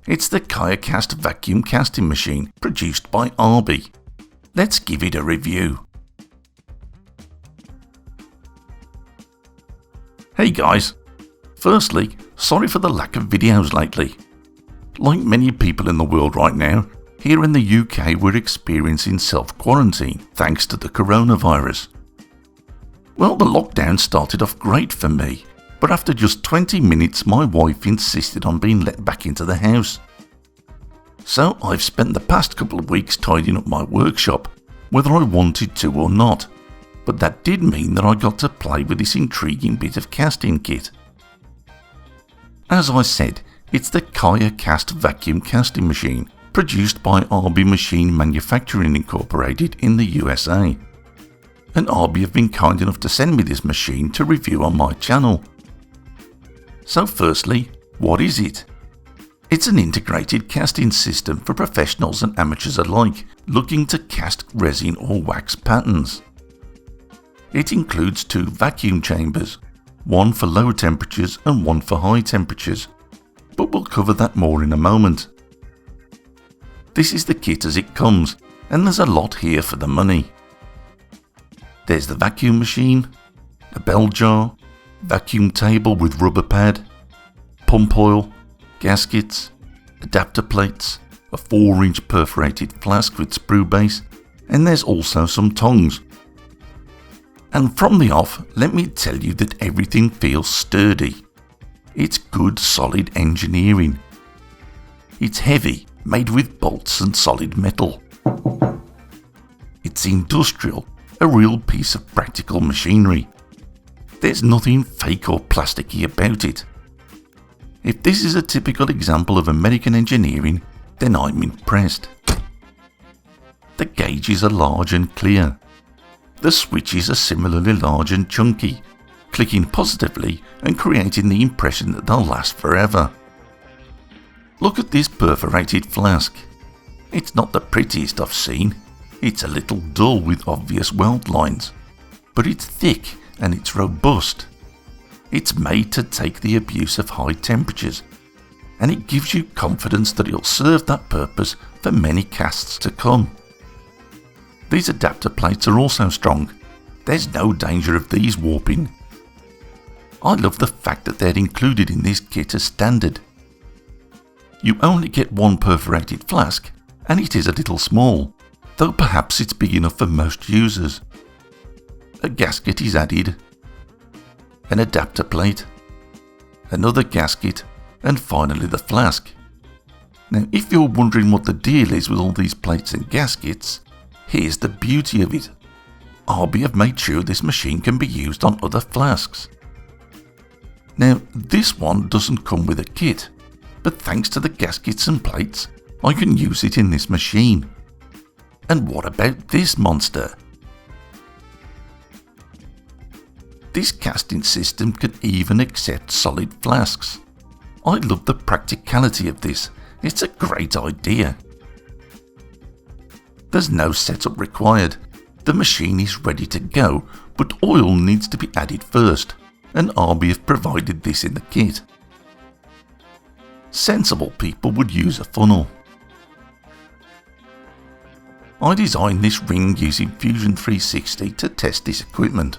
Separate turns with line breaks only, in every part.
It's the QuiaCast vacuum casting machine produced by Arbe. Let's give it a review. Hey guys, firstly, sorry for the lack of videos lately. Like many people in the world right now, here in the UK we're experiencing self-quarantine thanks to the coronavirus. Well, the lockdown started off great for me, but after just 20 minutes my wife insisted on being let back into the house. So I've spent the past couple of weeks tidying up my workshop, whether I wanted to or not, but that did mean that I got to play with this intriguing bit of casting kit. As I said, it's the QuiaCast vacuum casting machine, produced by Arbe Manufacturing Incorporated in the USA. And Arbe have been kind enough to send me this machine to review on my channel. So firstly, what is it? It's an integrated casting system for professionals and amateurs alike looking to cast resin or wax patterns. It includes 2 vacuum chambers, one for low temperatures and one for high temperatures, but we'll cover that more in a moment. This is the kit as it comes, and there's a lot here for the money. There's the vacuum machine, a bell jar, vacuum table with rubber pad, pump oil, gaskets, adapter plates, a 4-inch perforated flask with sprue base, and there's also some tongs. And from the off, let me tell you that everything feels sturdy. It's good solid engineering. It's heavy, made with bolts and solid metal. It's industrial, a real piece of practical machinery. There's nothing fake or plasticky about it. If this is a typical example of American engineering, then I'm impressed. The gauges are large and clear. The switches are similarly large and chunky, clicking positively and creating the impression that they'll last forever. Look at this perforated flask. It's not the prettiest I've seen. It's a little dull with obvious weld lines, but it's thick and it's robust. It's made to take the abuse of high temperatures, and it gives you confidence that it'll serve that purpose for many casts to come. These adapter plates are also strong. There's no danger of these warping. I love the fact that they're included in this kit as standard. You only get one perforated flask, and it is a little small, though perhaps it's big enough for most users. A gasket is added, an adapter plate, another gasket, and finally the flask. Now, if you're wondering what the deal is with all these plates and gaskets, here's the beauty of it. Arbe have made sure this machine can be used on other flasks. Now, this one doesn't come with a kit, but thanks to the gaskets and plates, I can use it in this machine. And what about this monster? This casting system can even accept solid flasks. I love the practicality of this. It's a great idea. There's no setup required. The machine is ready to go, but oil needs to be added first, and Arbe have provided this in the kit. Sensible people would use a funnel. I designed this ring using Fusion 360 to test this equipment.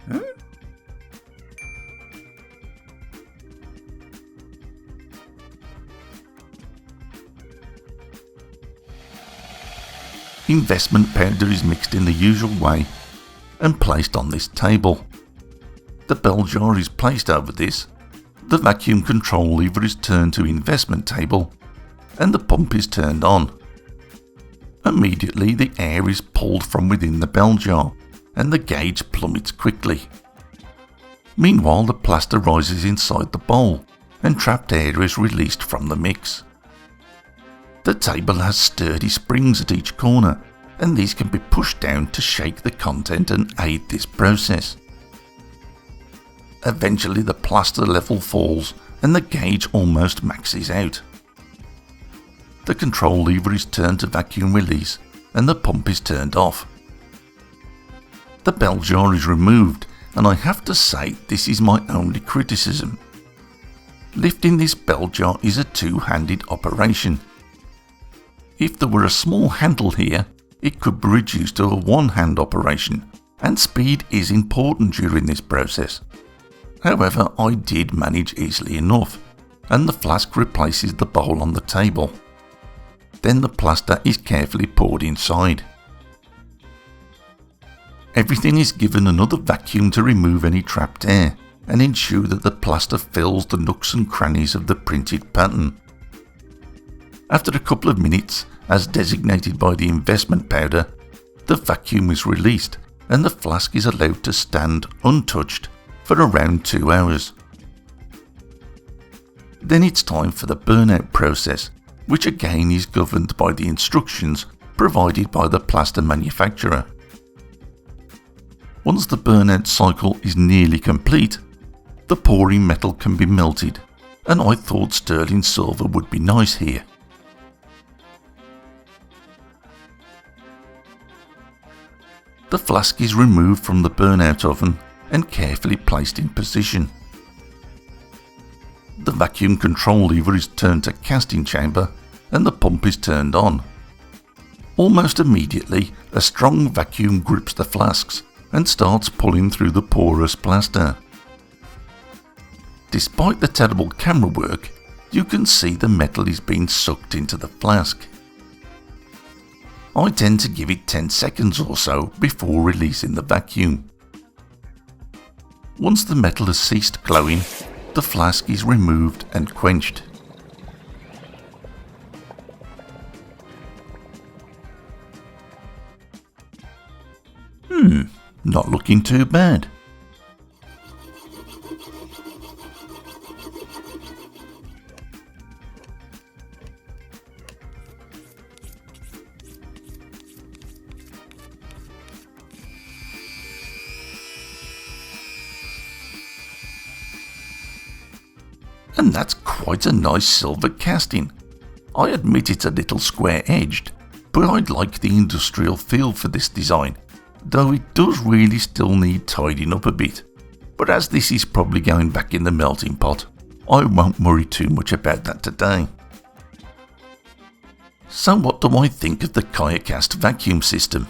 Huh?
Investment powder is mixed in the usual way and placed on this table. The bell jar is placed over this, The vacuum control lever is turned to investment table and the pump is turned on. Immediately the air is pulled from within the bell jar and the gauge plummets quickly. Meanwhile, the plaster rises inside the bowl and trapped air is released from the mix. The table has sturdy springs at each corner, and these can be pushed down to shake the content and aid this process. Eventually the plaster level falls and the gauge almost maxes out. The control lever is turned to vacuum release and the pump is turned off. The bell jar is removed, and I have to say this is my only criticism. Lifting this bell jar is a two-handed operation. If there were a small handle here, it could be reduced to a one-hand operation, and speed is important during this process. However, I did manage easily enough, and the flask replaces the bowl on the table. Then the plaster is carefully poured inside. Everything is given another vacuum to remove any trapped air and ensure that the plaster fills the nooks and crannies of the printed pattern. After a couple of minutes, as designated by the investment powder, the vacuum is released and the flask is allowed to stand untouched for around 2 hours. Then it's time for the burnout process, which again is governed by the instructions provided by the plaster manufacturer. Once the burnout cycle is nearly complete, the pouring metal can be melted, and I thought sterling silver would be nice here. The flask is removed from the burnout oven and carefully placed in position. The vacuum control lever is turned to casting chamber and the pump is turned on. Almost immediately, a strong vacuum grips the flasks and starts pulling through the porous plaster. Despite the terrible camera work, you can see the metal is being sucked into the flask. I tend to give it 10 seconds or so before releasing the vacuum. Once the metal has ceased glowing, the flask is removed and quenched. Not looking too bad. And that's quite a nice silver casting. I admit it's a little square-edged, but I like the industrial feel for this design, though it does really still need tidying up a bit. But as this is probably going back in the melting pot, I won't worry too much about that today. So what do I think of the QIAcast vacuum system?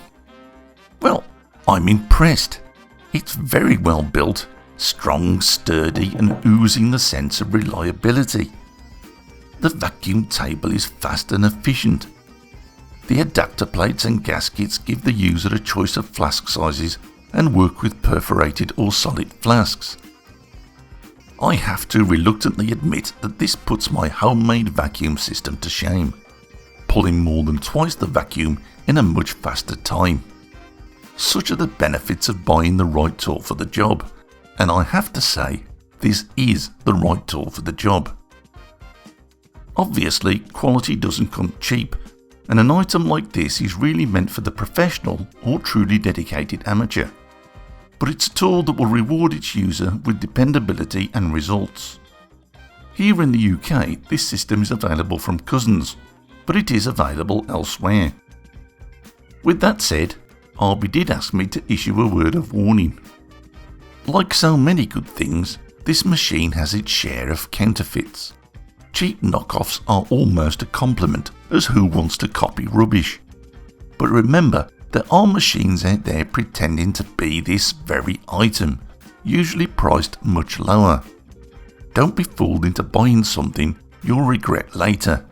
Well, I'm impressed. It's very well built, strong, sturdy and oozing the sense of reliability. The vacuum table is fast and efficient. The adapter plates and gaskets give the user a choice of flask sizes and work with perforated or solid flasks. I have to reluctantly admit that this puts my homemade vacuum system to shame, pulling more than twice the vacuum in a much faster time. Such are the benefits of buying the right tool for the job, and I have to say, this is the right tool for the job. Obviously, quality doesn't come cheap, and an item like this is really meant for the professional or truly dedicated amateur. But it's a tool that will reward its user with dependability and results. Here in the UK, this system is available from Cousins, but it is available elsewhere. With that said, Arbe did ask me to issue a word of warning. Like so many good things, this machine has its share of counterfeits. Cheap knockoffs are almost a compliment, as who wants to copy rubbish? But remember, there are machines out there pretending to be this very item, usually priced much lower. Don't be fooled into buying something you'll regret later.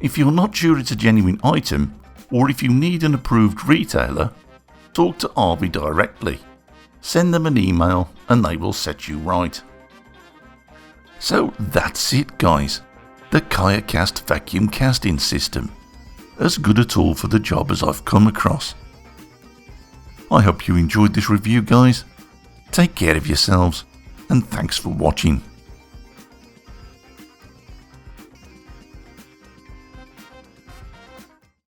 If you're not sure it's a genuine item, or if you need an approved retailer, talk to Arbe directly. Send them an email and they will set you right. So that's it guys, the KayaCast vacuum casting system. As good a tool for the job as I've come across. I hope you enjoyed this review guys. Take care of yourselves and thanks for watching.